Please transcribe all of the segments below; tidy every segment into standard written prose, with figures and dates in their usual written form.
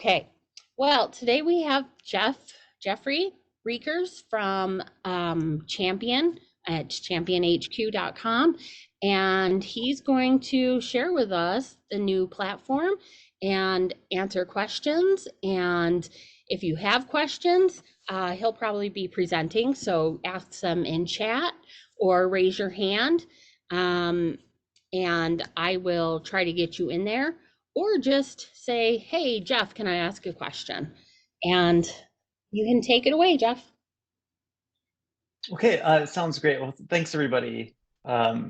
Okay. Well, today we have Jeffrey Reekers from Champion at championhq.com, and he's going to share with us the new platform and answer questions. And if you have questions, he'll probably be presenting, so ask them in chat or raise your hand, um, and I will try to get you in there, or just say, hey, Jeff, can I ask a question? And you can take it away, Jeff. Okay, sounds great. Well, thanks everybody for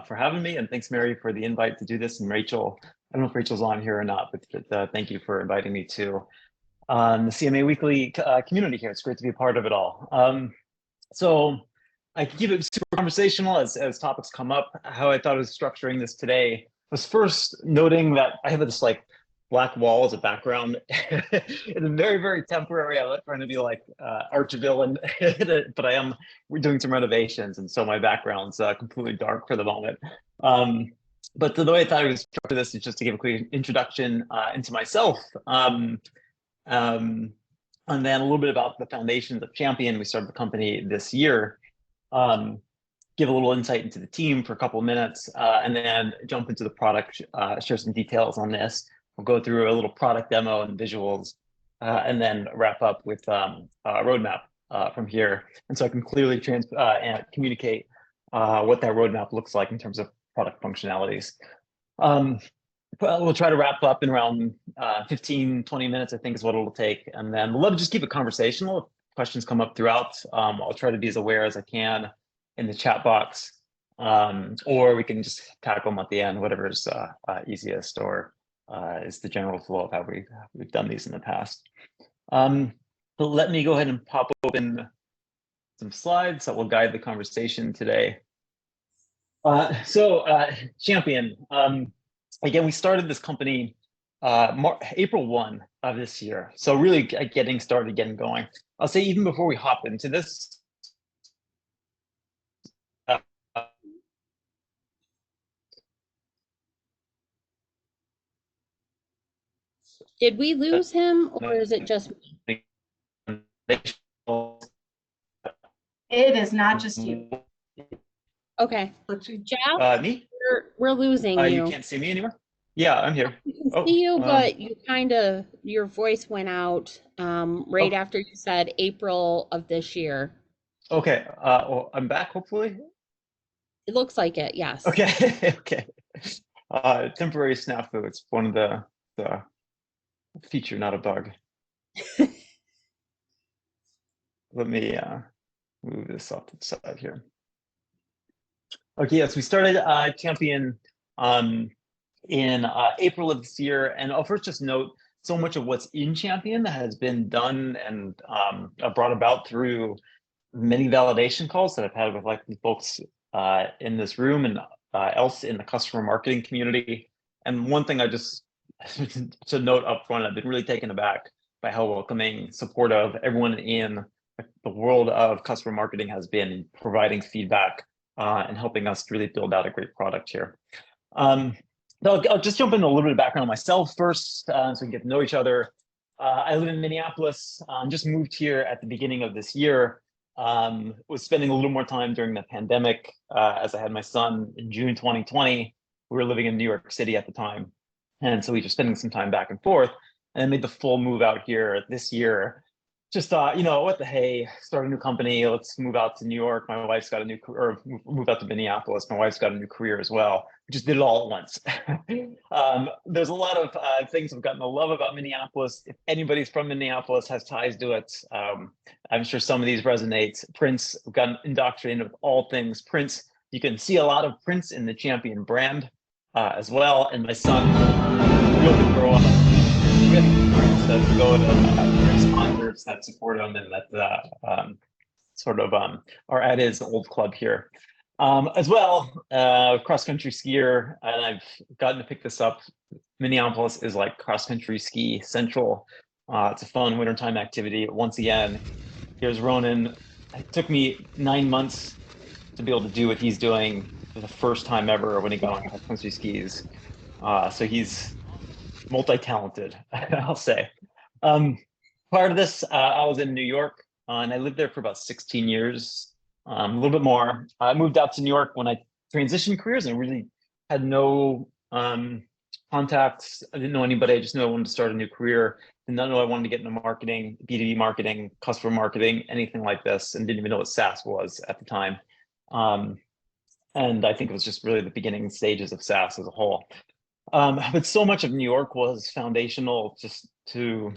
having me, and thanks Mary for the invite to do this. And Rachel, I don't know if Rachel's on here or not, but thank you for inviting me to the CMA Weekly community here. It's great to be a part of it all. So I can keep it super conversational as topics come up. How I thought I was structuring this today was first noting that I have this like black wall as a background. It's very, very temporary. I'm not trying to be like Archville, but we're doing some renovations, and so my background's completely dark for the moment. But the way I thought I would structure this is just to give a quick introduction into myself. And then a little bit about the foundations of Champion. We started the company this year. Give a little insight into the team for a couple of minutes, and then jump into the product, share some details on this. We'll go through a little product demo and visuals, and then wrap up with a roadmap from here. And so I can clearly and communicate what that roadmap looks like in terms of product functionalities. We'll try to wrap up in around 15, 20 minutes, I think is what it'll take. And then we'll love to just keep it conversational. If questions come up throughout, I'll try to be as aware as I can in the chat box, or we can just tackle them at the end, whatever's easiest, or is the general flow of how we've done these in the past. But let me go ahead and pop open some slides that will guide the conversation today. Champion. Again, we started this company April 1 of this year. So really getting started, getting going. I'll say even before we hop into this, Did we lose him, or is it just me? It is not just you. Okay. Jeff, me? we're losing you. You can't see me anymore? Yeah, I'm here. We can see you, but you your voice went out right after you said April of this year. Okay. Well, I'm back, hopefully. It looks like it, yes. Okay. Okay. Temporary snafu. It's one of the feature, not a bug. Let me move this off to the side here. Okay, yes, we started Champion in April of this year, and I'll first just note so much of what's in Champion has been done and brought about through many validation calls that I've had with like the folks in this room and else in the customer marketing community. And one thing I just to note up front, I've been really taken aback by how welcoming, supportive everyone in the world of customer marketing has been in providing feedback and helping us really build out a great product here. I'll just jump into a little bit of background on myself first, so we can get to know each other. I live in Minneapolis, just moved here at the beginning of this year. Was spending a little more time during the pandemic as I had my son in June 2020. We were living in New York City at the time. And so we were spending some time back and forth, and I made the full move out here this year. Just thought, you know, what the hey, start a new company. Let's move out to New York. My wife's got a new career, or move out to Minneapolis. My wife's got a new career as well. We just did it all at once. There's a lot of things I've gotten to love about Minneapolis. If anybody's from Minneapolis, has ties to it, I'm sure some of these resonate. Prince, I've gotten indoctrinated with all things Prince. You can see a lot of Prince in the Champion brand as well. And my son, real good grow up. That go to concerts that support him and that sort of are at his old club here. As well, cross-country skier, and I've gotten to pick this up. Minneapolis is like cross-country ski central. It's a fun wintertime activity. Once again, here's Ronan. It took me 9 months to be able to do what he's doing for the first time ever when he got on cross-country skis. So he's multi-talented, I'll say. Prior to this, I was in New York, and I lived there for about 16 years, a little bit more. I moved out to New York when I transitioned careers and really had no contacts. I didn't know anybody. I just knew I wanted to start a new career. Did not know I wanted to get into marketing, B2B marketing, customer marketing, anything like this, and didn't even know what SaaS was at the time. And I think it was just really the beginning stages of SaaS as a whole. But so much of New York was foundational just to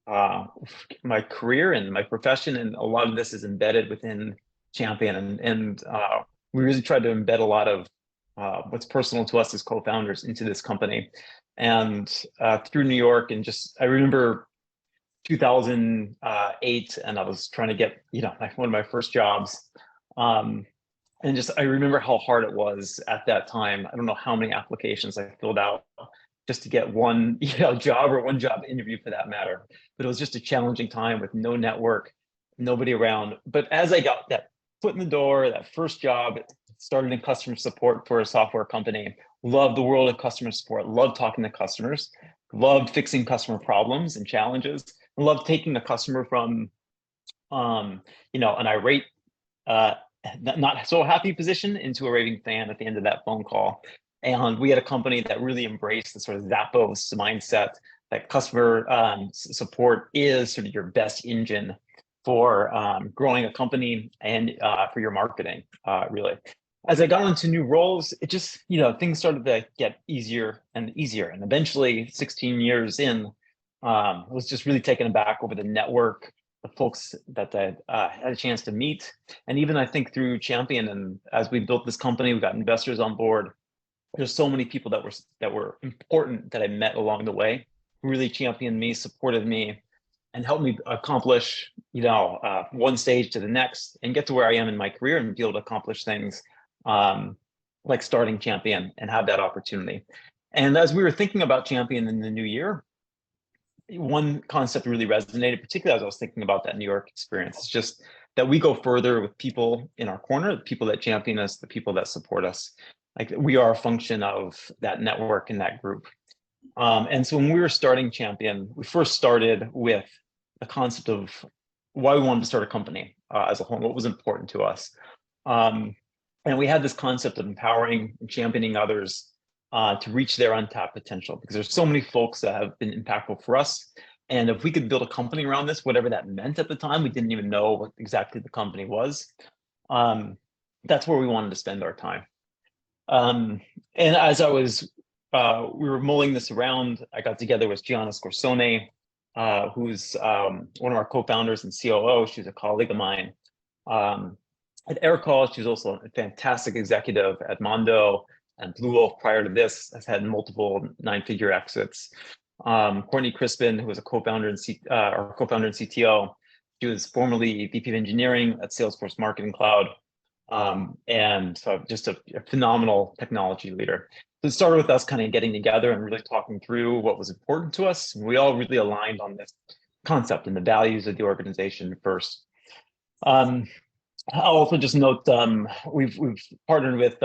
my career and my profession, and a lot of this is embedded within Champion, and we really tried to embed a lot of what's personal to us as co-founders into this company. And through New York, and just I remember 2008, and I was trying to get like one of my first jobs, and just I remember how hard it was at that time. I don't know how many applications I filled out just to get one job, or one job interview for that matter. But it was just a challenging time with no network, nobody around. But as I got that foot in the door, that first job, started in customer support for a software company, loved the world of customer support, loved talking to customers, loved fixing customer problems and challenges, and loved taking the customer from an irate, not so happy position into a raving fan at the end of that phone call. And we had a company that really embraced the sort of Zappos mindset that customer support is sort of your best engine for growing a company and for your marketing, really. As I got into new roles, it just, things started to get easier and easier. And eventually, 16 years in, was just really taken aback over the network, the folks that I had a chance to meet. And even I think through Champion, and as we built this company, we got investors on board. There's so many people that were important that I met along the way, who really championed me, supported me, and helped me accomplish, one stage to the next, and get to where I am in my career and be able to accomplish things like starting Champion and have that opportunity. And as we were thinking about Champion in the new year, one concept really resonated, particularly as I was thinking about that New York experience. It's just that we go further with people in our corner, the people that champion us, the people that support us. Like, we are a function of that network and that group. And so when we were starting Champion, we first started with the concept of why we wanted to start a company as a whole, what was important to us. And we had this concept of empowering and championing others to reach their untapped potential, because there's so many folks that have been impactful for us. And if we could build a company around this, whatever that meant at the time, we didn't even know what exactly the company was. That's where we wanted to spend our time. And as I was, we were mulling this around, I got together with Gianna Scorsone, who's one of our co-founders and COO. She's a colleague of mine. At Aircall, she's also a fantastic executive at Mondo and Blue Wolf. Prior to this, has had multiple 9-figure exits. Courtney Crispin, who was a co-founder and CTO. She was formerly VP of Engineering at Salesforce Marketing Cloud. And so just a phenomenal technology leader. So it started with us kind of getting together and really talking through what was important to us. We all really aligned on this concept and the values of the organization first. I'll also just note, we've partnered with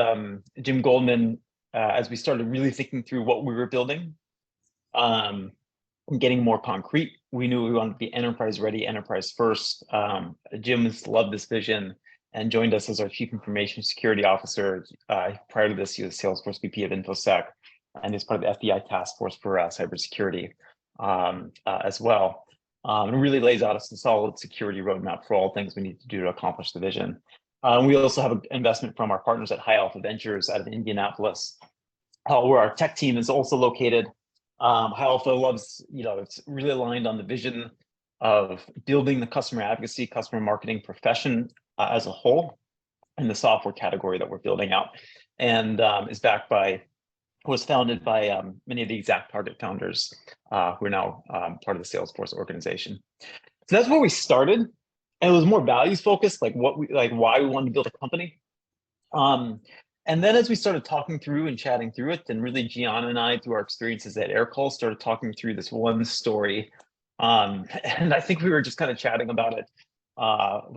Jim Goldman as we started really thinking through what we were building, getting more concrete. We knew we wanted to be enterprise ready, enterprise first. Jim has loved this vision and joined us as our Chief Information Security Officer. Prior to this, he was Salesforce VP of InfoSec, and is part of the FBI task force for cybersecurity as well. And really lays out a solid security roadmap for all things we need to do to accomplish the vision. We also have an investment from our partners at High Alpha Ventures out of Indianapolis, where our tech team is also located. High Alpha loves, it's really aligned on the vision of building the customer advocacy, customer marketing profession as a whole, in the software category that we're building out, and was founded by many of the ExactTarget founders who are now part of the Salesforce organization. So that's where we started, and it was more values focused, like why we wanted to build a company. And then as we started talking through and chatting through it, and really Gianna and I, through our experiences at Aircall, started talking through this one story. And I think we were just kind of chatting about it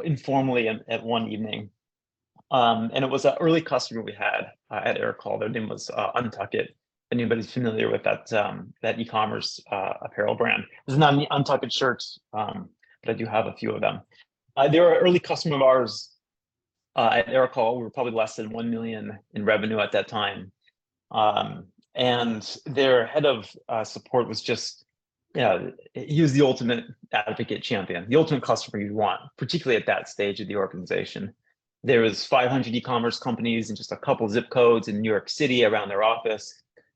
informally at one evening. And it was an early customer we had at Aircall. Their name was Untuckit. anybody's familiar with that e-commerce apparel brand. This is not an Untucked shirts, but I do have a few of them. They were an early customer of ours at Aircall. We were probably less than 1 million in revenue at that time. And their head of support was just, he was the ultimate advocate champion, the ultimate customer you'd want, particularly at that stage of the organization. There was 500 e-commerce companies and just a couple zip codes in New York City around their office.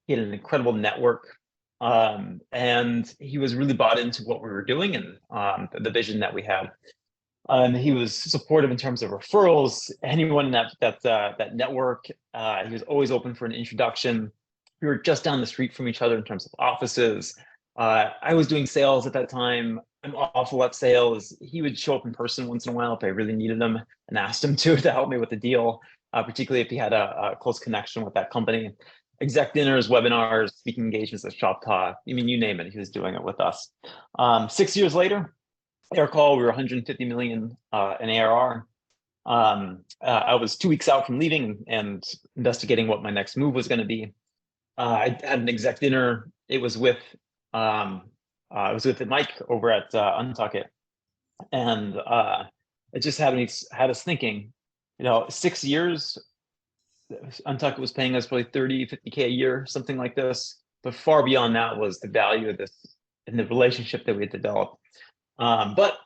He had an incredible network, and he was really bought into what we were doing and the vision that we had. He was supportive in terms of referrals. Anyone in that network, he was always open for an introduction. We were just down the street from each other in terms of offices. I was doing sales at that time. I'm awful at sales. He would show up in person once in a while if I really needed him and asked him to help me with the deal, particularly if he had a close connection with that company. Exec dinners, webinars, speaking engagements at Shoptalk. I mean, you name it, he was doing it with us. 6 years later, Aircall, we were 150 million in ARR. I was 2 weeks out from leaving and investigating what my next move was going to be. I had an exec dinner. It was with Mike over at Untucked, and it just had us thinking. 6 years, Untucked was paying us probably 30, 50K a year, something like this. But far beyond that was the value of this and the relationship that we had developed. But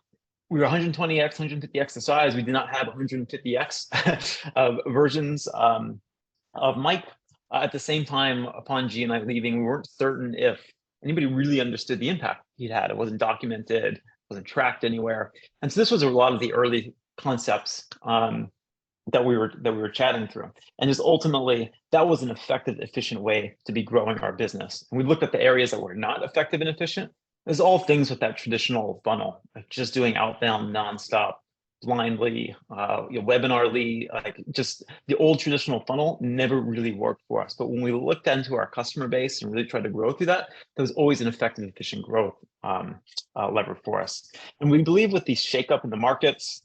we were 120x, 150x the size. We did not have 150x versions of Mike. At the same time, upon G and I leaving, we weren't certain if anybody really understood the impact he'd had. It wasn't documented, wasn't tracked anywhere. And so this was a lot of the early concepts that we were chatting through. And just ultimately, that was an effective, efficient way to be growing our business. And we looked at the areas that were not effective and efficient. There's all things with that traditional funnel, like just doing outbound nonstop, blindly, webinarly, like just the old traditional funnel never really worked for us. But when we looked into our customer base and really tried to grow through that, there was always an effective, efficient growth lever for us. And we believe with the shakeup in the markets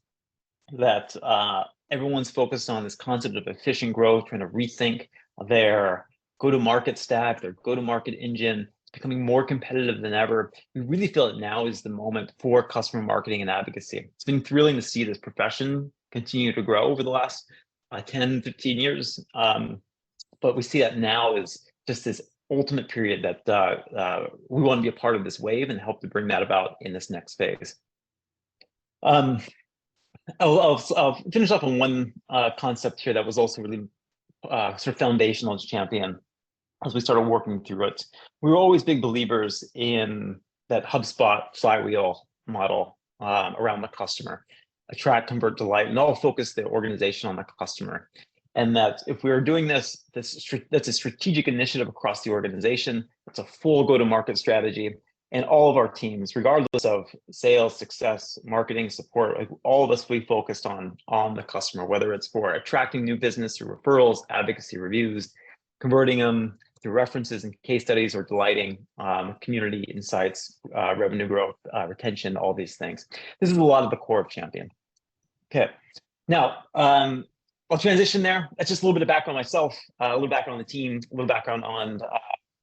that everyone's focused on this concept of efficient growth, trying to rethink their go-to-market stack, their go-to-market engine. Becoming more competitive than ever. We really feel that now is the moment for customer marketing and advocacy. It's been thrilling to see this profession continue to grow over the last 10, 15 years. But we see that now is just this ultimate period that we want to be a part of this wave and help to bring that about in this next phase. I'll finish off on one concept here that was also really sort of foundational to Champion. As we started working through it, we were always big believers in that HubSpot flywheel model around the customer, attract, convert, delight, and all focus the organization on the customer. And that if we are doing that's a strategic initiative across the organization. It's a full go-to-market strategy, and all of our teams, regardless of sales, success, marketing, support, like all of us, we focused on the customer, whether it's for attracting new business through referrals, advocacy reviews, converting them through references and case studies, or delighting community insights, revenue growth, retention, all these things. This is a lot of the core of Champion. Okay, now I'll transition there. That's just a little bit of background on myself, a little background on the team, a little background on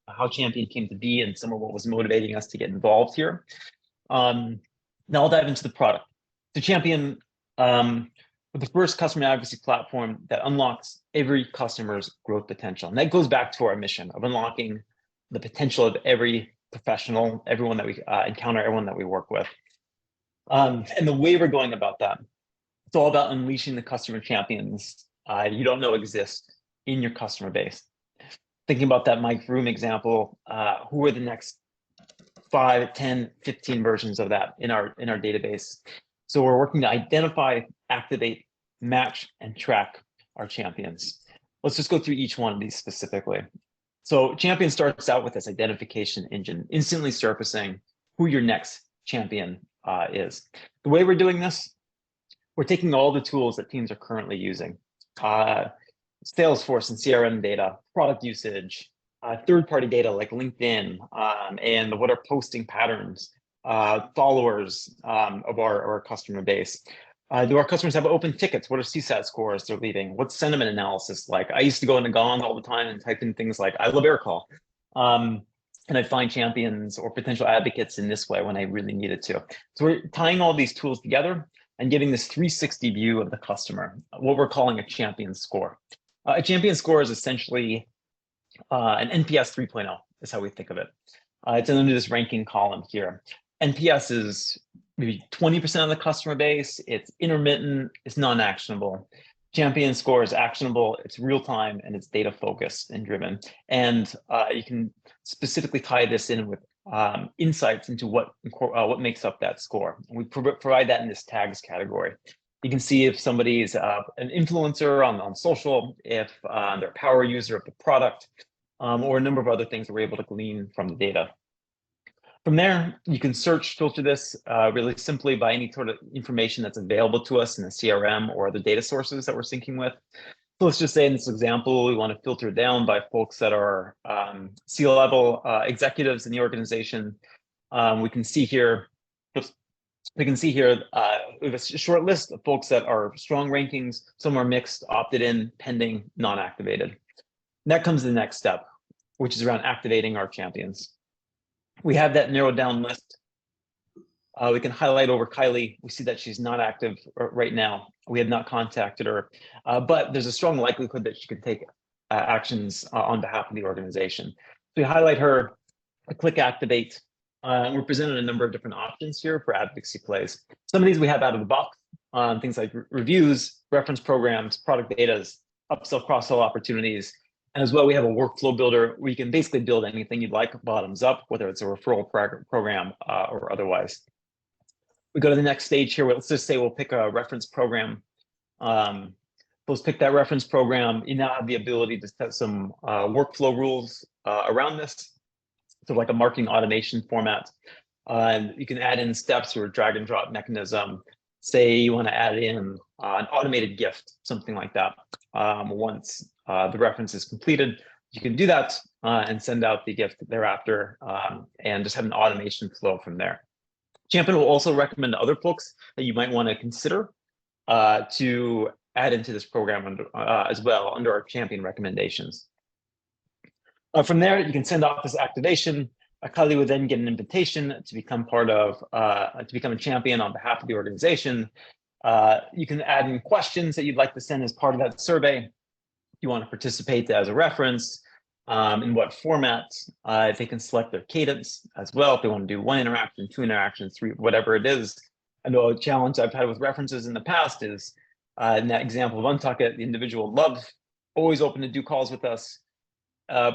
how Champion came to be and some of what was motivating us to get involved here. Now I'll dive into the product. So Champion, with the first customer advocacy platform that unlocks every customer's growth potential. And that goes back to our mission of unlocking the potential of every professional, everyone that we encounter, everyone that we work with. And the way we're going about that, it's all about unleashing the customer champions you don't know exist in your customer base. Thinking about that Mike Vroom example, who are the next 5, 10, 15 versions of that in our database? So we're working to identify, activate, match, and track our champions. Let's just go through each one of these specifically. So Champion starts out with this identification engine, instantly surfacing who your next champion is. The way we're doing this, we're taking all the tools that teams are currently using, Salesforce and CRM data, product usage, third-party data like LinkedIn, and what are posting patterns, followers of our customer base. Do our customers have open tickets? What are CSAT scores they're leaving? What's sentiment analysis like? I used to go into Gong all the time and type in things like, I love Aircall. And I'd find champions or potential advocates in this way when I really needed to. So we're tying all these tools together and giving this 360 view of the customer, what we're calling a champion score. A champion score is essentially an NPS 3.0 is how we think of it. It's under this ranking column here. NPS is maybe 20% of the customer base. It's intermittent, it's non-actionable. Champion score is actionable, it's real time, and it's data focused and driven. And you can specifically tie this in with insights into what makes up that score. And we provide that in this tags category. You can see if somebody's an influencer on social, if they're a power user of the product, or a number of other things that we're able to glean from the data. From there, you can filter this really simply by any sort of information that's available to us in the CRM or the data sources that we're syncing with. So let's just say in this example, we want to filter down by folks that are C-level executives in the organization. We can see here, we have a short list of folks that are strong rankings, some are mixed, opted in, pending, non-activated. That comes to the next step, which is around activating our champions. We have that narrowed down list. We can highlight over Kylie. We see that she's not active right now. We have not contacted her, but there's a strong likelihood that she could take actions on behalf of the organization. So we highlight her, click activate, and we're presented a number of different options here for advocacy plays. Some of these we have out of the box, things like reviews, reference programs, product betas, upsell, cross-sell opportunities. And as well, we have a workflow builder where you can basically build anything you'd like bottoms up, whether it's a referral program or otherwise. We go to the next stage here. Let's just say we'll pick a reference program. Let's pick that reference program. You now have the ability to set some workflow rules around this. So like a marketing automation format. And you can add in steps or a drag and drop mechanism. Say you want to add in an automated gift, something like that. Once the reference is completed, you can do that and send out the gift thereafter and just have an automation flow from there. Champion will also recommend other folks that you might want to consider to add into this program as well under our champion recommendations. From there, you can send off this activation. Kylie would then get an invitation to become a champion on behalf of the organization. You can add in questions that you'd like to send as part of that survey. You want to participate as a reference, in what format. They can select their cadence as well. If they want to do 1 interaction, 2 interactions, 3, whatever it is. I know a challenge I've had with references in the past is in that example of Untuckit, the individual loves, always open to do calls with us.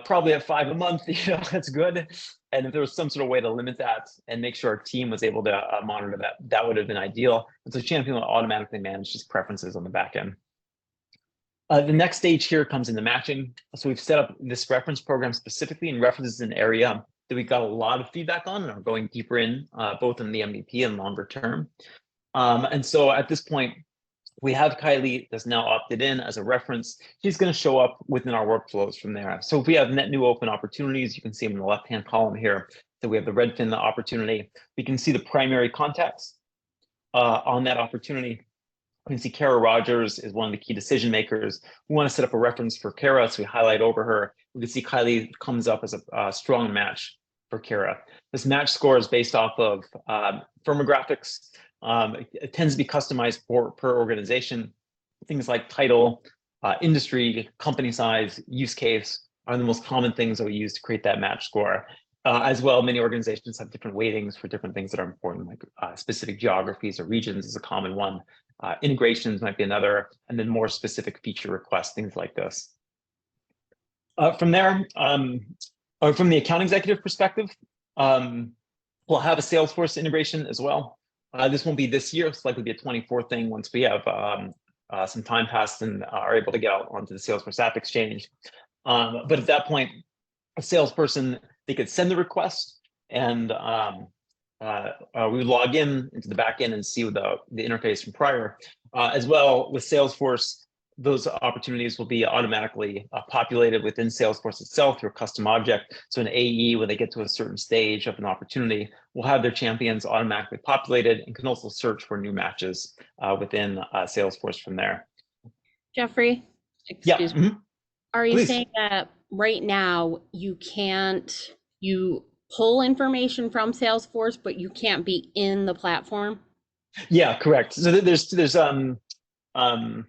Probably at 5 a month, that's good. And if there was some sort of way to limit that and make sure our team was able to monitor that, that would have been ideal. And so Champion will automatically manage just preferences on the back end. The next stage here comes into matching. So we've set up this reference program specifically, and references an area that we got a lot of feedback on and are going deeper in, both in the MVP and longer term. And so at this point, we have Kylie that's now opted in as a reference. She's going to show up within our workflows from there. So if we have net new open opportunities, you can see them in the left-hand column here. So we have the Redfin opportunity. We can see the primary contacts on that opportunity. We can see Kara Rogers is one of the key decision makers. We want to set up a reference for Kara, so we highlight over her. We can see Kylie comes up as a strong match for Kara. This match score is based off of firmographics. It tends to be customized per organization. Things like title, industry, company size, use case are the most common things that we use to create that match score. As well, many organizations have different weightings for different things that are important, like specific geographies or regions is a common one. Integrations might be another, and then more specific feature requests, things like this. From there, or from the account executive perspective, we'll have a Salesforce integration as well. This won't be this year. It's likely to be a 24 thing once we have some time passed and are able to get out onto the Salesforce App Exchange. But at that point, a salesperson, they could send the request, and we would log into the back end and see the interface from prior. As well, with Salesforce, those opportunities will be automatically populated within Salesforce itself through a custom object. So an AE, when they get to a certain stage of an opportunity, will have their champions automatically populated and can also search for new matches within Salesforce from there. Jeffrey, Yeah. excuse me. Are you Please. saying that right now you pull information from Salesforce, but you can't be in the platform? Yeah, correct. So there's a lot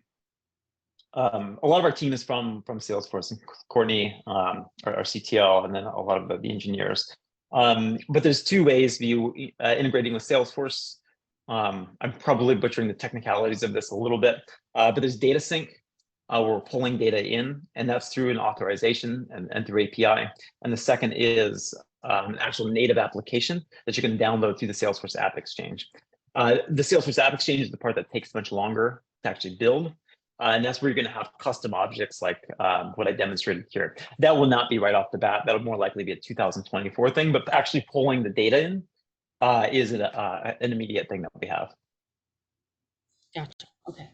of our team is from Salesforce, and Courtney, our CTO, and then a lot of the engineers. But there's two ways of integrating with Salesforce. I'm probably butchering the technicalities of this a little bit, but there's data sync. We're pulling data in, and that's through an authorization and through API. And the second is an actual native application that you can download through the Salesforce App Exchange. The Salesforce App Exchange is the part that takes much longer to actually build. And that's where you're going to have custom objects like what I demonstrated here. That will not be right off the bat. That'll more likely be a 2024 thing, but actually pulling the data in is an immediate thing that we have. Gotcha. Okay.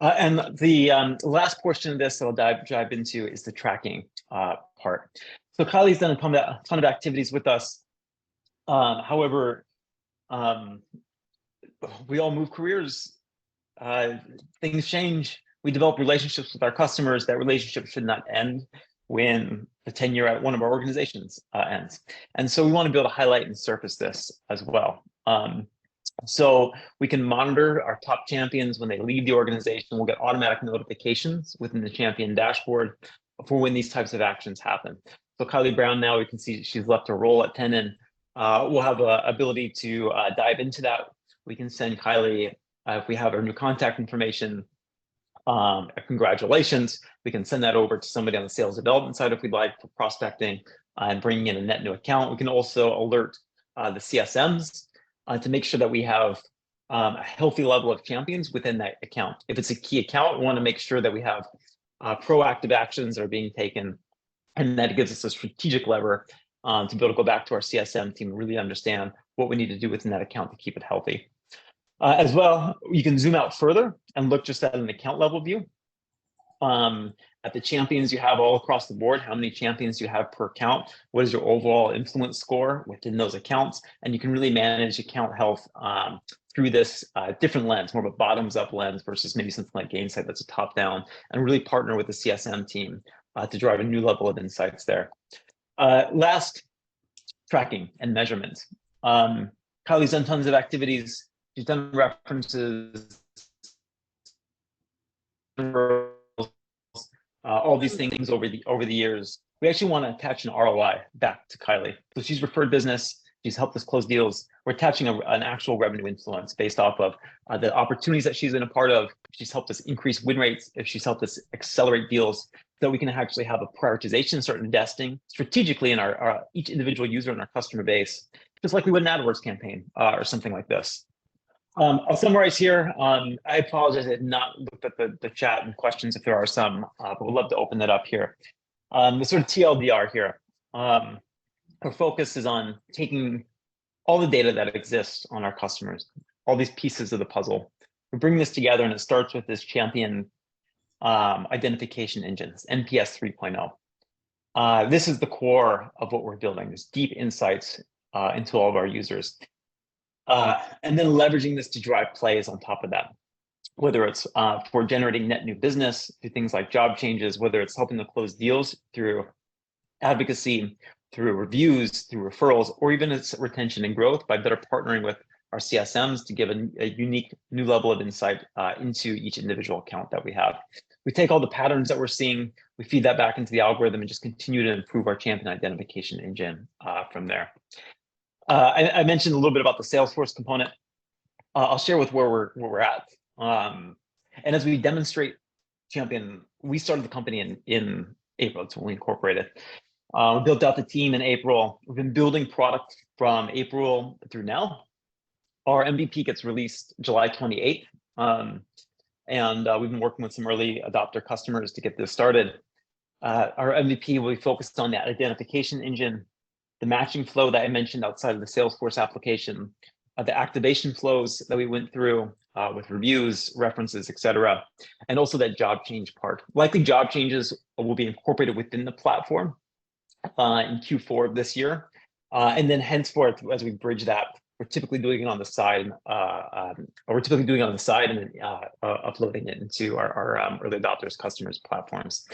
And the last portion of this that I'll dive into is the tracking part. So Kylie's done a ton of activities with us. However, we all move careers. Things change. We develop relationships with our customers. That relationship should not end when the tenure at one of our organizations ends. And so we want to be able to highlight and surface this as well. So we can monitor our top champions when they leave the organization. We'll get automatic notifications within the champion dashboard for when these types of actions happen. So Kylie Brown, now we can see she's left her role at Tenon. We'll have an ability to dive into that. We can send Kylie, if we have her new contact information, congratulations. We can send that over to somebody on the sales development side if we'd like, for prospecting and bringing in a net new account. We can also alert the CSMs to make sure that we have a healthy level of champions within that account. If it's a key account, we want to make sure that we have proactive actions that are being taken, and that gives us a strategic lever to be able to go back to our CSM team and really understand what we need to do within that account to keep it healthy. As well, you can zoom out further and look just at an account level view. At the champions you have all across the board, how many champions you have per account, what is your overall influence score within those accounts, and you can really manage account health through this different lens, more of a bottoms-up lens versus maybe something like Gainsight that's a top-down, and really partner with the CSM team to drive a new level of insights there. Last, tracking and measurement. Kylie's done tons of activities. She's done references, all these things over the years. We actually want to attach an ROI back to Kylie. So she's referred business. She's helped us close deals. We're attaching an actual revenue influence based off of the opportunities that she's been a part of. She's helped us increase win rates. If she's helped us accelerate deals, so we can actually have a prioritization, start investing strategically in our each individual user in our customer base, just like we would an AdWords campaign or something like this. I'll summarize here. I apologize, I had not looked at the chat and questions if there are some, but we'd love to open that up here. The sort of TLDR here. Our focus is on taking all the data that exists on our customers, all these pieces of the puzzle. We bring this together, and it starts with this champion identification engines, NPS 3.0. This is the core of what we're building, this deep insights into all of our users. And then leveraging this to drive plays on top of that, whether it's for generating net new business through things like job changes, whether it's helping to close deals through advocacy, through reviews, through referrals, or even its retention and growth by better partnering with our CSMs to give a unique new level of insight into each individual account that we have. We take all the patterns that we're seeing, we feed that back into the algorithm, and just continue to improve our champion identification engine from there. I mentioned a little bit about the Salesforce component. I'll share with where we're at. And as we demonstrate champion, we started the company in April. It's when we incorporated. We built out the team in April. We've been building product from April through now. Our MVP gets released July 28th. And we've been working with some early adopter customers to get this started. Our MVP will be focused on that identification engine, the matching flow that I mentioned outside of the Salesforce application, the activation flows that we went through with reviews, references, etc., and also that job change part. Likely job changes will be incorporated within the platform in Q4 of this year. And then henceforth, as we bridge that we're typically doing it on the side, or we're typically doing it on the side and then uploading it into our early adopters customers platforms.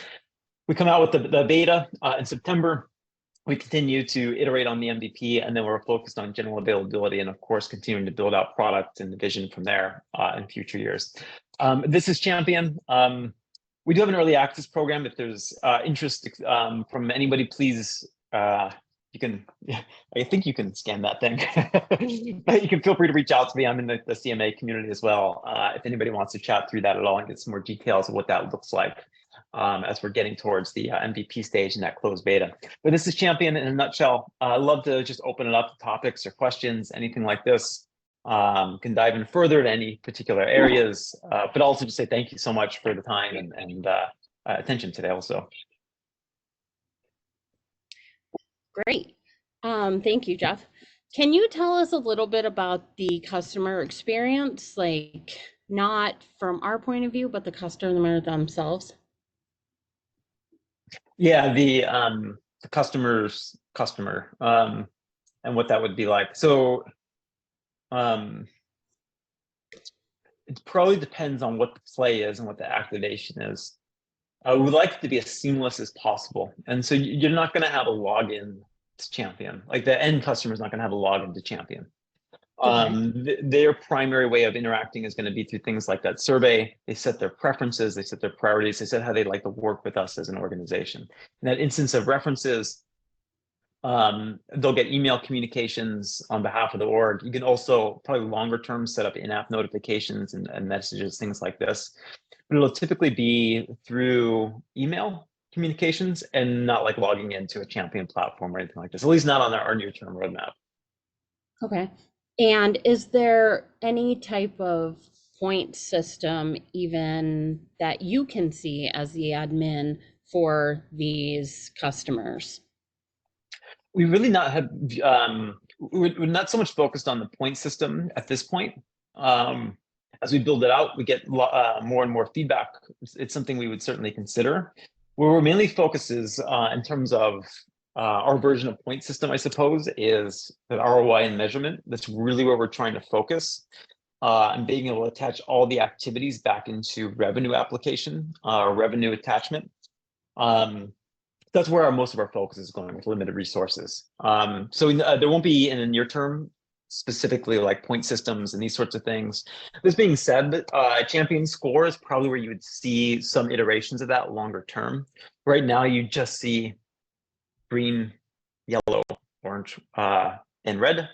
We come out with the beta in September. We continue to iterate on the MVP, and then we're focused on general availability and, of course, continuing to build out product and the vision from there in future years. This is Champion. We do have an early access program. If there's interest from anybody, please, you can, I think you can scan that thing. You can feel free to reach out to me. I'm in the CMA community as well. If anybody wants to chat through that at all and get some more details of what that looks like. As we're getting towards the MVP stage in that closed beta. But this is Champion in a nutshell. I'd love to just open it up to topics or questions, anything like this. Can dive in further to any particular areas, but also just say thank you so much for the time and attention today also. Great. Thank you, Jeff. Can you tell us a little bit about the customer experience, like not from our point of view, but the customer themselves? Yeah, the customer's customer, and what that would be like. So it probably depends on what the play is and what the activation is. We would like it to be as seamless as possible. And so you're not going to have a login to Champion. Like the end customer is not going to have a login to Champion. Their primary way of interacting is going to be through things like that survey. They set their preferences, they set their priorities, they set how they'd like to work with us as an organization. In that instance of references, they'll get email communications on behalf of the org. You can also probably longer term set up in-app notifications and messages, things like this. But it'll typically be through email communications and not like logging into a Champion platform or anything like this, at least not on our near-term roadmap. Okay. And is there any type of point system even that you can see as the admin for these customers? We really not have, we're not so much focused on the point system at this point. As we build it out, we get more and more feedback. It's something we would certainly consider. Where we're mainly focused is in terms of our version of point system, I suppose, is the ROI and measurement. That's really where we're trying to focus and being able to attach all the activities back into revenue application, revenue attachment. That's where most of our focus is going with limited resources. So there won't be in the near term, specifically like point systems and these sorts of things. This being said, Champion Score is probably where you would see some iterations of that longer term. Right now, you just see green, yellow, orange, and red.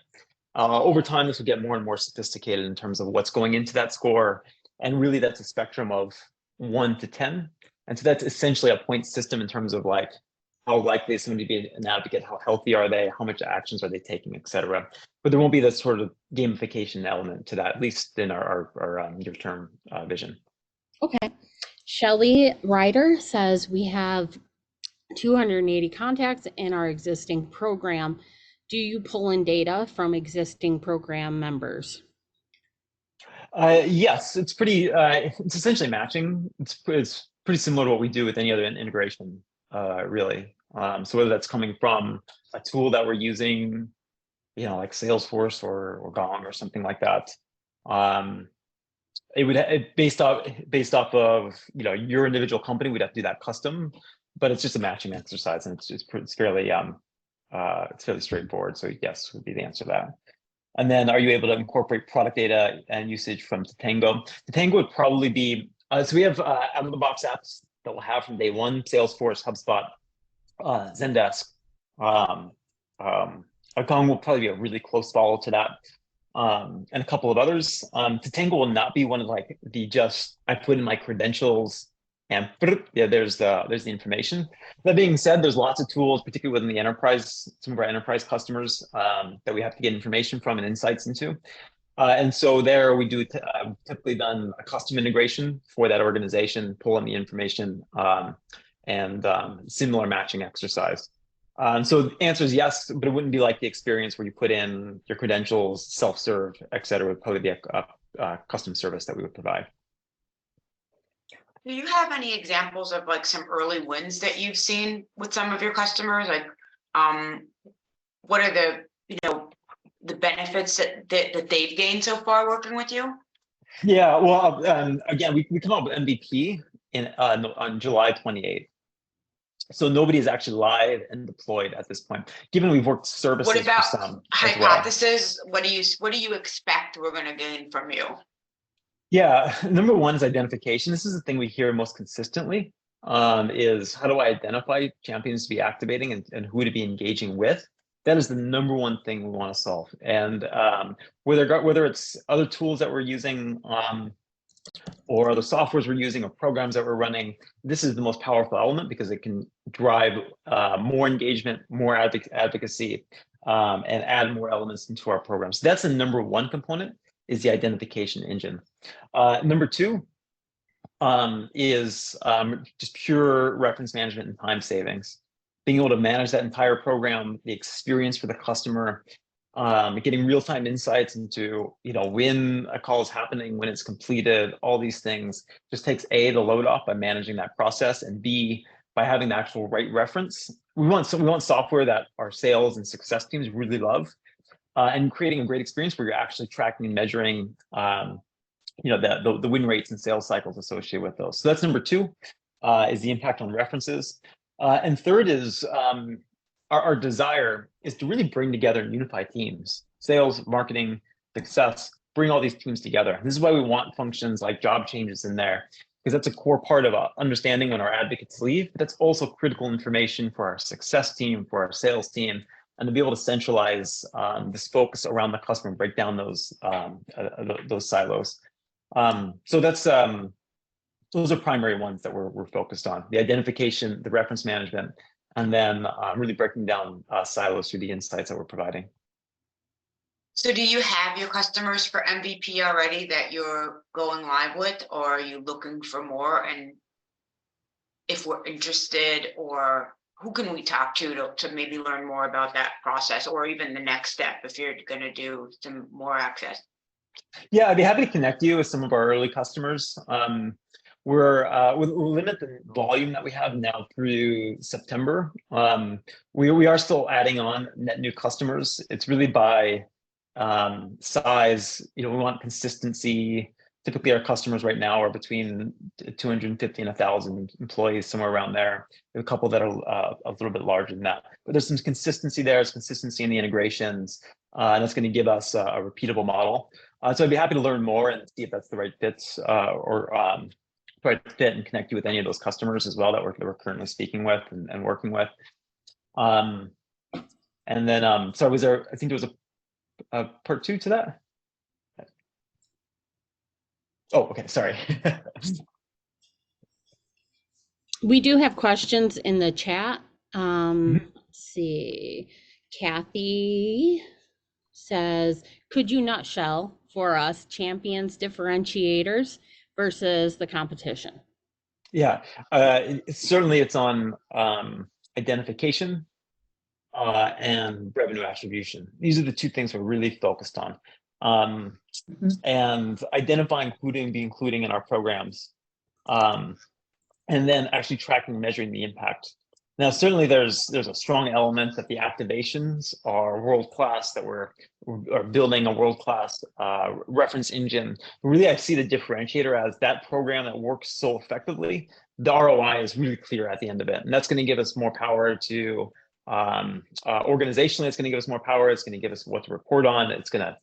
Over time, this will get more and more sophisticated in terms of what's going into that score. And really, that's a spectrum of 1 to 10. And so that's essentially a point system in terms of like, how likely is somebody to be an advocate, how healthy are they, how much actions are they taking, et cetera. But there won't be this sort of gamification element to that, at least in our near-term vision. Okay. Shelley Ryder says we have 280 contacts in our existing program. Do you pull in data from existing program members? Yes, it's pretty, it's essentially matching. It's pretty similar to what we do with any other integration, really. So whether that's coming from a tool that we're using, you know, like Salesforce or Gong or something like that, it would based off of, you know, your individual company, we'd have to do that custom, but it's just a matching exercise and it's fairly straightforward. So yes, would be the answer to that. And then are you able to incorporate product data and usage from Tatango? Tatango would probably be, so we have out of the box apps that we'll have from day one, Salesforce, HubSpot, Zendesk. Gong will probably be a really close follow to that. And a couple of others. Tatango will not be one of like the just, I put in my credentials and yeah, there's the information. That being said, there's lots of tools, particularly within the enterprise, some of our enterprise customers that we have to get information from and insights into. And so there we do typically done a custom integration for that organization, pull in the information and similar matching exercise. So the answer is yes, but it wouldn't be like the experience where you put in your credentials, self-serve, et cetera. It would probably be a custom service that we would provide. Do you have any examples of like some early wins that you've seen with some of your customers? Like, what are the, you know, the benefits that they've gained so far working with you? Yeah, well, again, we come up with MVP on July 28th. So nobody is actually live and deployed at this point, given we've worked services What about for some as well. hypothesis? What do you expect we're gonna gain from you? Yeah, number one is identification. This is the thing we hear most consistently, is how do I identify champions to be activating and who to be engaging with? That is the number one thing we want to solve. And whether it's other tools that we're using, or other softwares we're using or programs that we're running, this is the most powerful element because it can drive more engagement, more advocacy, and add more elements into our programs. So that's the number one component, is the identification engine. Number two is just pure reference management and time savings. Being able to manage that entire program, the experience for the customer, getting real-time insights into, when a call is happening, when it's completed, all these things just takes A, the load off by managing that process, and B, by having the actual right reference. We want software that our sales and success teams really love, and creating a great experience where you're actually tracking and measuring, the win rates and sales cycles associated with those. So that's number two, is the impact on references. And third is our desire is to really bring together and unify teams, sales, marketing, success, bring all these teams together. This is why we want functions like job changes in there, because that's a core part of understanding when our advocates leave. But that's also critical information for our success team, for our sales team, and to be able to centralize this focus around the customer and break down those silos. So that's those are primary ones that we're focused on: the identification, the reference management, and then really breaking down silos through the insights that we're providing. So do you have your customers for MVP already that you're going live with, or are you looking for more? And if we're interested, or who can we talk to maybe learn more about that process, or even the next step if you're going to do some more access? Yeah, I'd be happy to connect you with some of our early customers. We'll limit the volume that we have now through September. We are still adding on net new customers. It's really by size. We want consistency. Typically, our customers right now are between 250 and 1,000 employees, somewhere around there. There are a couple that are a little bit larger than that. But there's some consistency there. There's consistency in the integrations, and that's going to give us a repeatable model. So I'd be happy to learn more and see if that's the right fits, or try to fit and connect you with any of those customers as well that we're currently speaking with and working with. And then, so I think there was a part two to that. Oh, okay, sorry. We do have questions in the chat. Let's see. Kathy says, could you nutshell for us champions differentiators versus the competition? Yeah, certainly it's on identification and revenue attribution. These are the two things we're really focused on. And identifying who to be including in our programs, and then actually tracking and measuring the impact. Now, certainly there's a strong element that the activations are world-class, that we're building a world-class reference engine. Really, I see the differentiator as that program that works so effectively, the ROI is really clear at the end of it. And that's going to give us more power to, organizationally, it's going to give us more power. It's going to give us what to report on. It's going to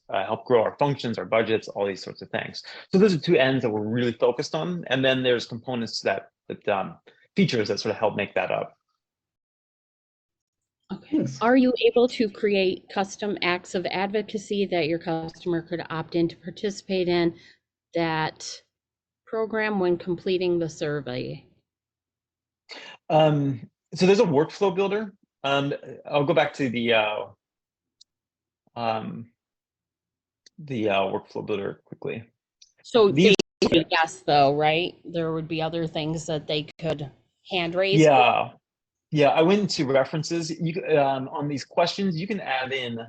help grow our functions, our budgets, all these sorts of things. So those are two ends that we're really focused on. And then there's components to that features that sort of help make that up. Okay. Are you able to create custom acts of advocacy that your customer could opt in to participate in that program when completing the survey? So there's a workflow builder. I'll go back to the workflow builder quickly. So they would yes, though, right? There would be other things that they could hand raise. Yeah. I went into references. You on these questions, you can add in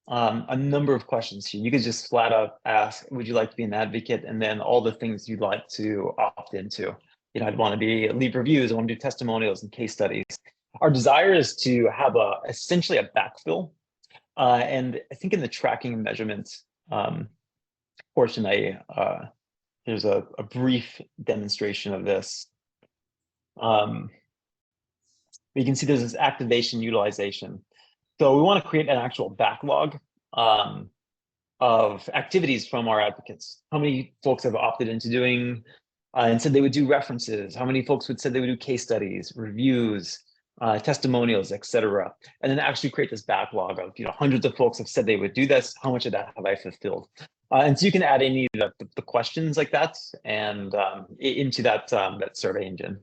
a number of questions here. You could just flat out ask, would you like to be an advocate? And then all the things you'd like to opt into. I'd want to leave reviews. I want to do testimonials and case studies. Our desire is to have essentially a backfill And I think in the tracking and measurement portion, there's a brief demonstration of this. You can see there's this activation utilization. So we want to create an actual backlog of activities from our advocates. How many folks have opted into doing and said they would do references? How many folks would said they would do case studies, reviews, testimonials, etc. And then actually create this backlog of hundreds of folks have said they would do this. How much of that have I fulfilled? And so you can add any of the questions like that and into that survey engine.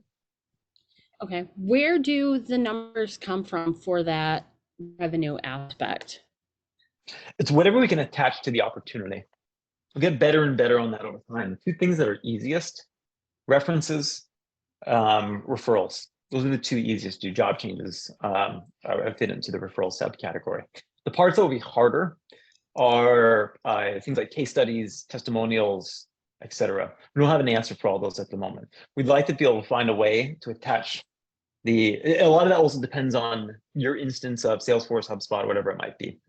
Okay, where do the numbers come from for that revenue aspect? It's whatever we can attach to the opportunity. We'll get better and better on that over time. The two things that are easiest: references, referrals. Those are the two easiest to do. Job changes fit into the referral subcategory. The parts that will be harder are things like case studies, testimonials, etc. We don't have an answer for all those at the moment. We'd like to be able to find a way to attach a lot of that also depends on your instance of Salesforce, HubSpot, whatever it might be.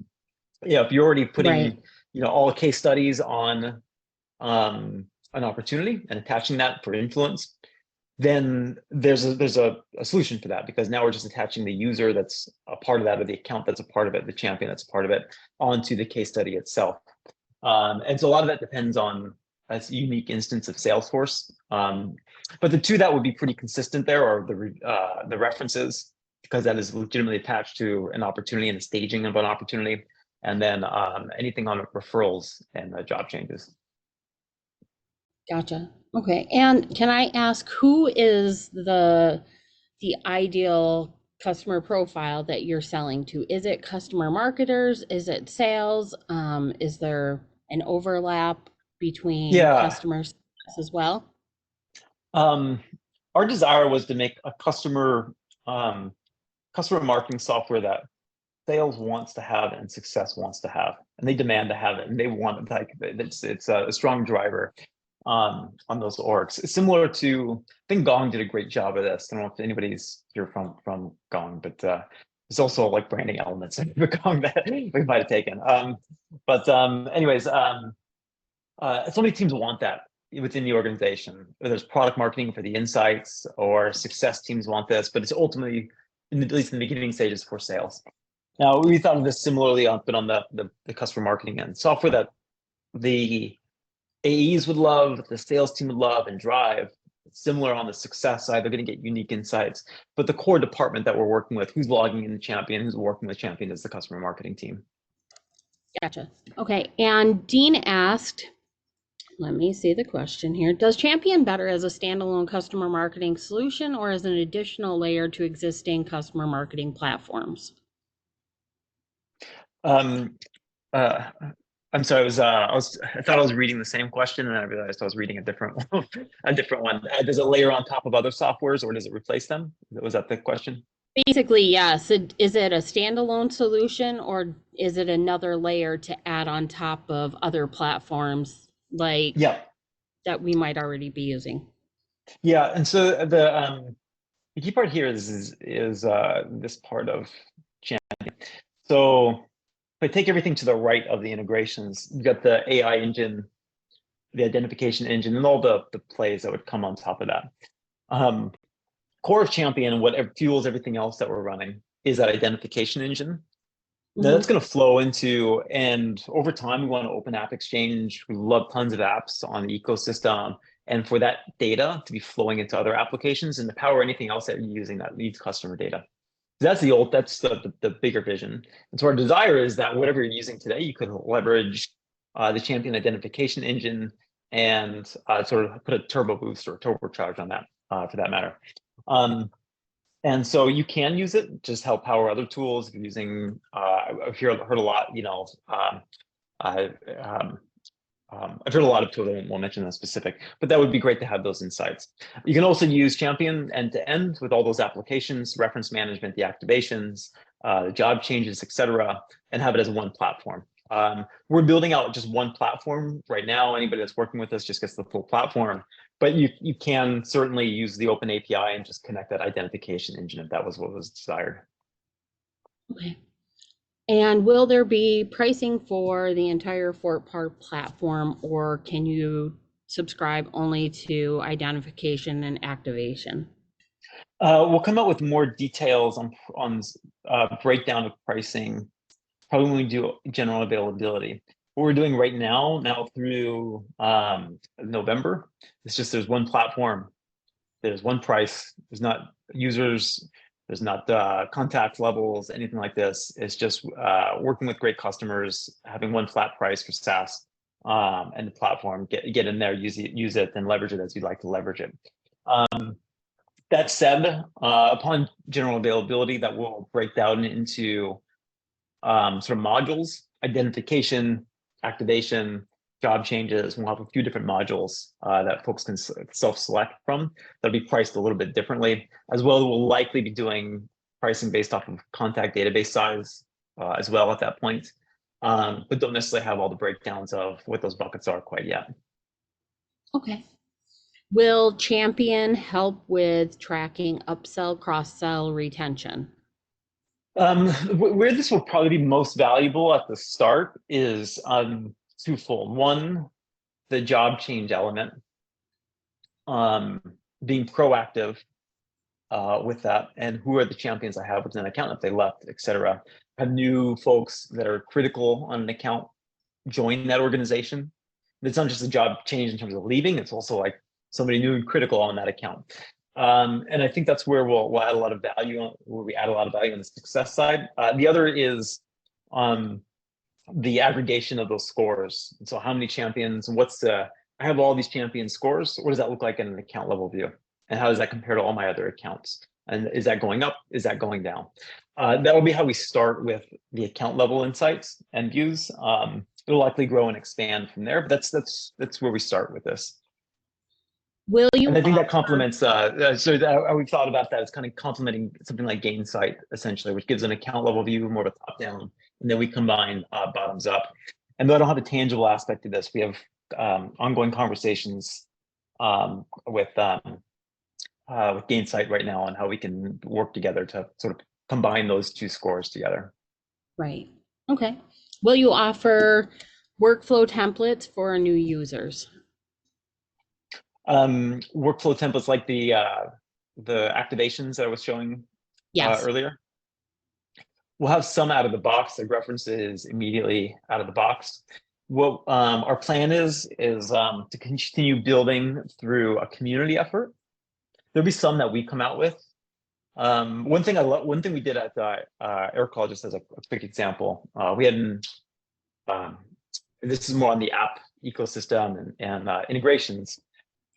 If you're already putting, Right. All case studies on an opportunity and attaching that for influence, then there's a solution for that, because now we're just attaching the user that's a part of that, or the account that's a part of it, the champion that's a part of it, onto the case study itself. And so a lot of that depends on a unique instance of Salesforce. But the two that would be pretty consistent there are the references, because that is legitimately attached to an opportunity and the staging of an opportunity, and then anything on referrals and job changes. Gotcha. Okay, and can I ask, who is the ideal customer profile that you're selling to? Is it customer marketers? Is it sales? Is there an overlap between customers as well? Our desire was to make a customer marketing software that sales wants to have and success wants to have, and they demand to have it, and they want it. Like it's a strong driver on those orgs. It's similar to, I think Gong did a great job of this. I don't know if anybody's here from Gong, but there's also like branding elements of Gong that we might have taken. Anyways, so many teams want that within the organization. There's product marketing for the insights, or success teams want this, but it's ultimately, at least in the beginning stages, for sales. Now, we thought of this similarly but on the customer marketing end. Software that the AEs would love, the sales team would love and drive. Similar on the success side, they're going to get unique insights. But the core department that we're working with, who's logging in the champion, who's working with champion, is the customer marketing team. Gotcha. Okay, and Dean asked, let me see the question here. Does Champion better as a standalone customer marketing solution, or as an additional layer to existing customer marketing platforms? I'm sorry. I thought I was reading the same question, and I realized I was reading a different one. Does it layer on top of other softwares, or does it replace them? Was that the question? Basically, yes. Is it a standalone solution, or is it another layer to add on top of other platforms that we might already be using? Yeah, and so the key part here is this part of Champion. So if I take everything to the right of the integrations, you've got the AI engine, the identification engine, and all the plays that would come on top of that. Core of Champion and what fuels everything else that we're running is that identification engine. Now that's going to flow into, and over time, we want to open app exchange. We love tons of apps on the ecosystem, and for that data to be flowing into other applications and to power anything else that you're using that needs customer data. That's the bigger vision. And so our desire is that whatever you're using today, you could leverage the Champion identification engine and sort of put a turbo boost or turbocharge on that for that matter. And so you can use it, just help power other tools. If you're using, I've heard a lot, I've heard a lot of tools. I won't mention that specific, but that would be great to have those insights. You can also use Champion end to end with all those applications, reference management, the activations, the job changes, etc., and have it as one platform. We're building out just one platform right now. Anybody that's working with us just gets the full platform, but you can certainly use the open API and just connect that identification engine if that was what was desired. Okay. And will there be pricing for the entire Fort Park platform, or can you subscribe only to identification and activation? We'll come out with more details on breakdown of pricing probably when we do general availability. What we're doing right now through November, it's just there's one platform, there's one price, there's not users, there's not contact levels, anything like this. It's just working with great customers, having one flat price for SaaS and the platform, get in there, use it, and leverage it as you'd like to leverage it. That said, upon general availability, that will break down into sort of modules: identification, activation, job changes. We'll have a few different modules that folks can self-select from. That'll be priced a little bit differently. As well, we'll likely be doing pricing based off of contact database size as well at that point, but don't necessarily have all the breakdowns of what those buckets are quite yet. Okay. Will Champion help with tracking upsell, cross-sell, retention? Where this will probably be most valuable at the start is twofold. One, the job change element, being proactive with that, and who are the champions I have within an account if they left, etc. Have new folks that are critical on an account join that organization. It's not just a job change in terms of leaving, it's also like somebody new and critical on that account. And I think that's where we'll add a lot of value, where we add a lot of value on the success side. The other is the aggregation of those scores. And so how many champions, and I have all these champion scores. What does that look like in an account level view? And how does that compare to all my other accounts? And is that going up? Is that going down? That will be how we start with the account level insights and views. It'll likely grow and expand from there, but that's where we start with this. Will you? And I think that complements, we've thought about that as kind of complementing something like Gainsight, essentially, which gives an account level view, more of a top down, and then we combine bottoms up. And though I don't have a tangible aspect to this, we have ongoing conversations with Gainsight right now on how we can work together to sort of combine those two scores together. Right. Okay. Will you offer workflow templates for new users? Workflow templates like the activations that I was showing earlier. We'll have some out of the box, the references immediately out of the box. What our plan is to continue building through a community effort. There'll be some that we come out with. One thing we did at Aircall, just as a quick example, we had this is more on the app ecosystem and integrations.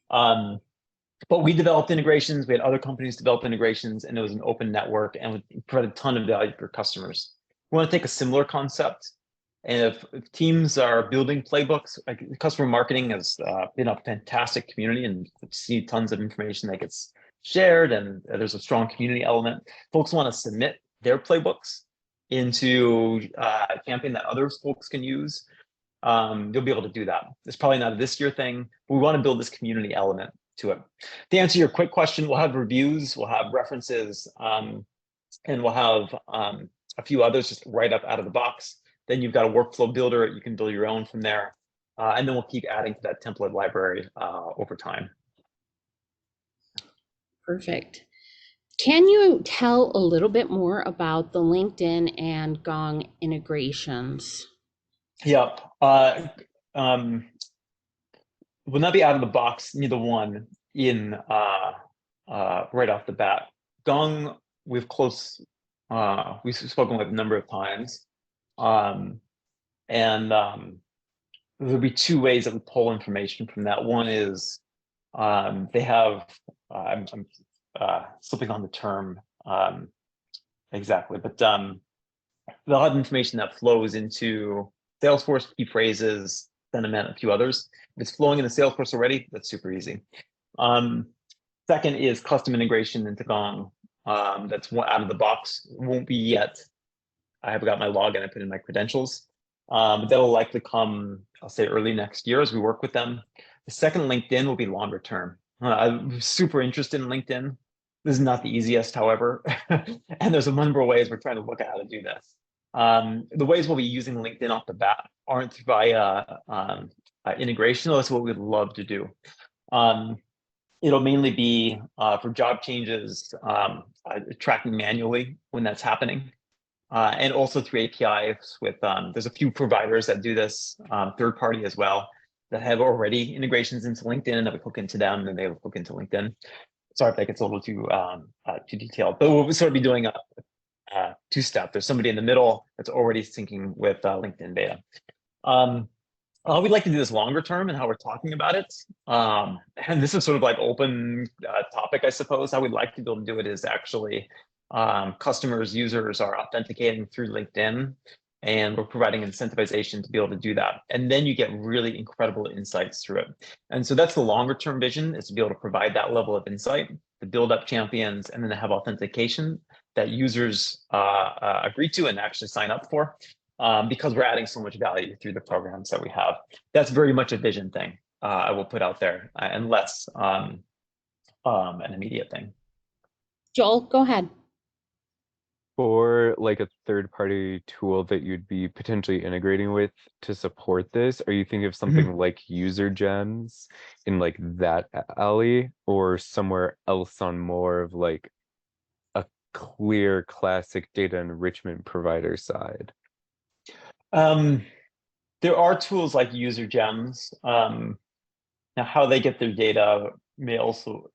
But we developed integrations, we had other companies develop integrations, and it was an open network and we provided a ton of value for customers. We want to take a similar concept, and if teams are building playbooks, like customer marketing has been a fantastic community and see tons of information that gets shared, and there's a strong community element. Folks want to submit their playbooks into Champion that other folks can use. You'll be able to do that. It's probably not a this year thing, but we want to build this community element to it. To answer your quick question, we'll have reviews, we'll have references, and we'll have a few others just right up out of the box. Then you've got a workflow builder, you can build your own from there. And then we'll keep adding to that template library over time. Perfect. Can you tell a little bit more about the LinkedIn and Gong integrations? Yep. Will not be out of the box, neither one in right off the bat. Gong, we've spoken with a number of times. There'll be two ways that we pull information from that. One is they have, I'm slipping on the term exactly, but they'll have information that flows into Salesforce, key phrases, sentiment, a few others. If it's flowing into Salesforce already, that's super easy. Second is custom integration into Gong. That's out of the box. Won't be yet. I have got my login, I put in my credentials. But that'll likely come, I'll say early next year as we work with them. The second LinkedIn will be longer term. I'm super interested in LinkedIn. This is not the easiest, however, and there's a number of ways we're trying to look at how to do this. The ways we'll be using LinkedIn off the bat aren't via integration. That's what we'd love to do. It'll mainly be for job changes, tracking manually when that's happening. And also through APIs with, there's a few providers that do this, third party as well, that have already integrations into LinkedIn, and that we hook into them and they will hook into LinkedIn. Sorry if that gets a little too detailed, but we'll sort of be doing a two-step. There's somebody in the middle that's already syncing with LinkedIn data. We'd like to do this longer term and how we're talking about it. And this is sort of like open topic, I suppose. How we'd like to be able to do it is actually customers, users are authenticating through LinkedIn, and we're providing incentivization to be able to do that. And then you get really incredible insights through it. And so that's the longer term vision, is to be able to provide that level of insight, to build up champions, and then to have authentication that users agree to and actually sign up for, because we're adding so much value through the programs that we have. That's very much a vision thing I will put out there, and less an immediate thing. Joel, go ahead. For like a third-party tool that you'd be potentially integrating with to support this, are you thinking of something like User Gems in like that alley, or somewhere else on more of like a clear classic data enrichment provider side? There are tools like User Gems. Now, how they get their data may also,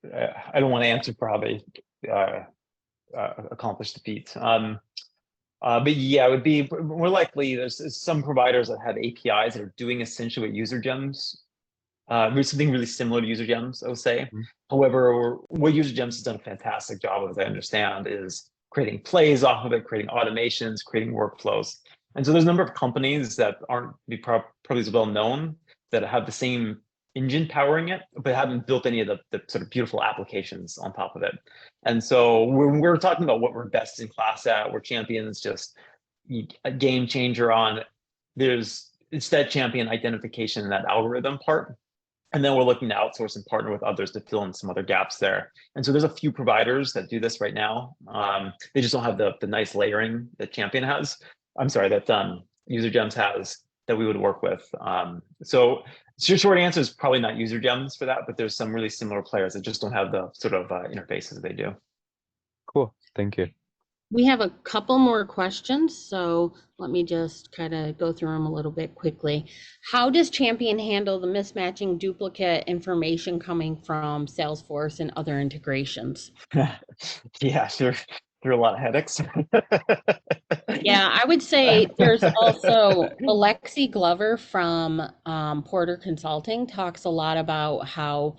I don't want to answer probably accomplish the feat. But yeah, it would be more likely there's some providers that have APIs that are doing essentially what User Gems, something really similar to User Gems, I would say. However, what User Gems has done a fantastic job of, as I understand, is creating plays off of it, creating automations, creating workflows. And so there's a number of companies that aren't probably as well known that have the same engine powering it, but haven't built any of the sort of beautiful applications on top of it. And so when we're talking about what we're best in class at, we're champions, just a game changer on, it's that champion identification and that algorithm part. And then we're looking to outsource and partner with others to fill in some other gaps there. And so there's a few providers that do this right now. They just don't have the nice layering that Champion has. I'm sorry, that User Gems has, that we would work with. So short answer is probably not User Gems for that, but there's some really similar players that just don't have the sort of interfaces they do. Cool, thank you. We have a couple more questions, so let me just kind of go through them a little bit quickly. How does Champion handle the mismatching duplicate information coming from Salesforce and other integrations? Yeah, there are a lot of headaches. Yeah, I would say there's also Alexi Glover from Porter Consulting talks a lot about how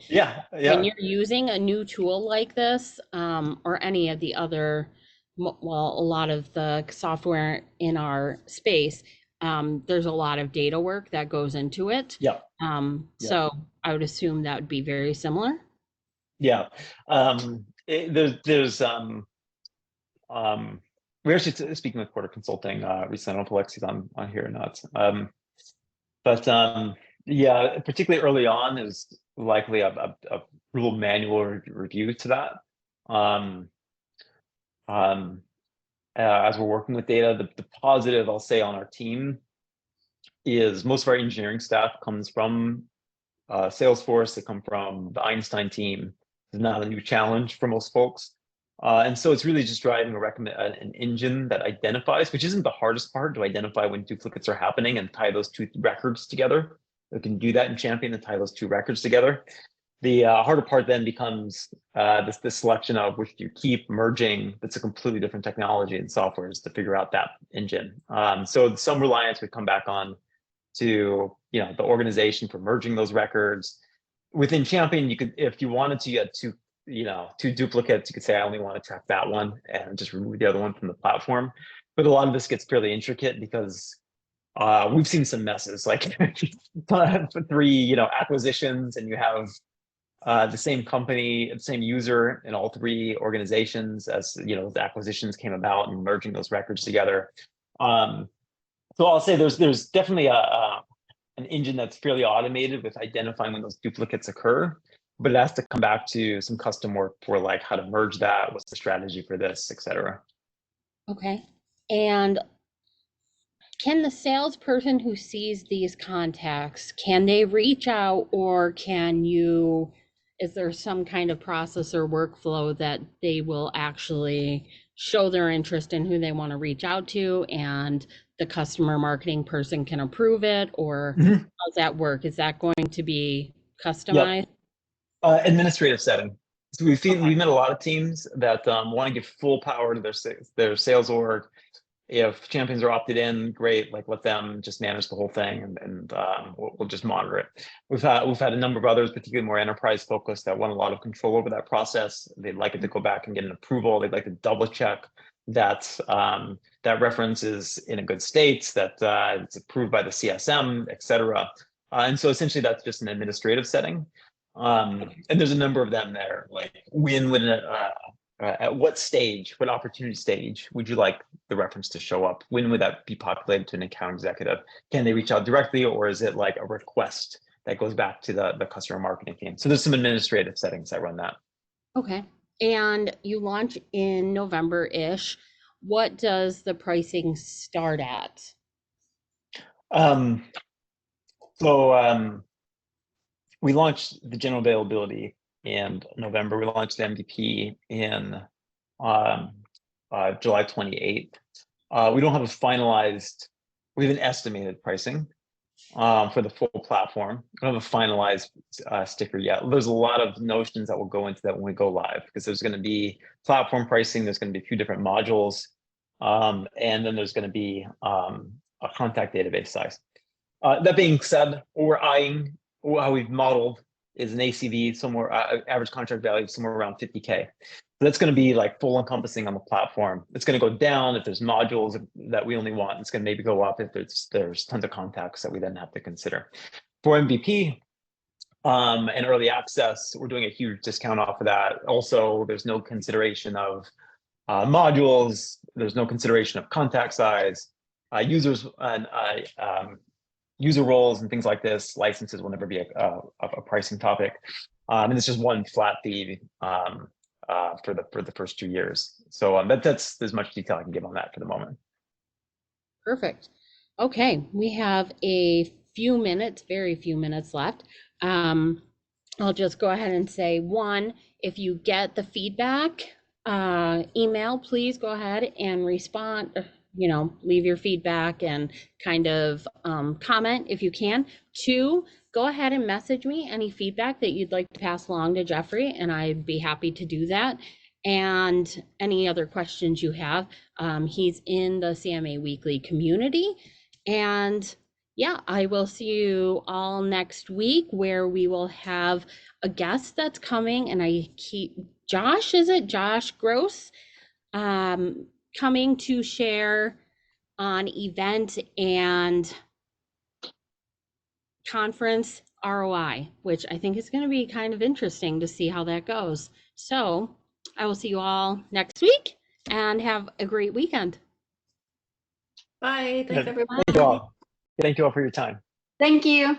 when you're using a new tool like this, or any of the other, well, a lot of the software in our space, there's a lot of data work that goes into it. So I would assume that would be very similar. Yeah, we're actually speaking with Porter Consulting recently. I don't know if Alexi's on here or not. Yeah, particularly early on, there's likely a real manual review to that. As we're working with data, the positive I'll say on our team is most of our engineering staff comes from Salesforce. They come from the Einstein team. It's not a new challenge for most folks. And so it's really just driving an engine that identifies, which isn't the hardest part, to identify when duplicates are happening and tie those two records together. We can do that in Champion and tie those two records together. The harder part then becomes this selection of which you keep merging. That's a completely different technology and software, is to figure out that engine. So some reliance would come back on to the organization for merging those records. Within Champion, you could, if you wanted to, you had two duplicates, you could say, I only want to track that one and just remove the other one from the platform. But a lot of this gets fairly intricate because we've seen some messes, like 3 acquisitions, and you have the same company, the same user in all 3 organizations as the acquisitions came about and merging those records together. So I'll say there's definitely an engine that's fairly automated with identifying when those duplicates occur, but it has to come back to some custom work for like how to merge that, what's the strategy for this, etc. Okay. And can the salesperson who sees these contacts, can they reach out, or is there some kind of process or workflow that they will actually show their interest in who they want to reach out to, and the customer marketing person can approve it, or Mhm. how's that work? Is that going to be customized? Administrative setting. So we've met a lot of teams that want to give full power to their sales org. If champions are opted in, great. Like, let them just manage the whole thing, and we'll just monitor it. We've had a number of others, particularly more enterprise focused, that want a lot of control over that process. They'd like it to go back and get an approval. They'd like to double check that that reference is in a good state, that it's approved by the CSM, et cetera. And so essentially that's just an administrative setting. And there's a number of them there. Like, at what stage, what opportunity stage would you like the reference to show up? When would that be populated to an account executive? Can they reach out directly, or is it like a request that goes back to the customer marketing team? So there's some administrative settings that run that. Okay. And you launch in November-ish. What does the pricing start at? We launched the general availability in November. We launched the MVP in July 28th. We don't have a finalized, we have an estimated pricing for the full platform. We don't have a finalized sticker yet. There's a lot of notions that will go into that when we go live, because there's going to be platform pricing, there's going to be a few different modules, and then there's going to be a contact database size. That being said, we're eyeing, how we've modeled is an ACV somewhere, average contract value somewhere around 50K. So that's going to be like full encompassing on the platform. It's going to go down if there's modules that we only want. It's going to maybe go up if there's tons of contacts that we then have to consider. For MVP and early access, we're doing a huge discount off of that. Also, there's no consideration of modules. There's no consideration of contact size, users, and user roles and things like this. Licenses will never be a pricing topic. And it's just one flat fee for the first 2 years. So that's as much detail I can give on that for the moment. Perfect. Okay, we have a few minutes, very few minutes left. I'll just go ahead and say, one, if you get the feedback email, please go ahead and respond, leave your feedback and kind of comment if you can. Two, go ahead and message me any feedback that you'd like to pass along to Jeffrey, and I'd be happy to do that. And any other questions you have, he's in the CMA Weekly community. And yeah, I will see you all next week, where we will have a guest that's coming, and Josh Gross, coming to share on event and conference ROI, which I think is going to be kind of interesting to see how that goes. So I will see you all next week, and have a great weekend. Bye. Thanks, everyone. Thank you all. Thank you all for your time. Thank you.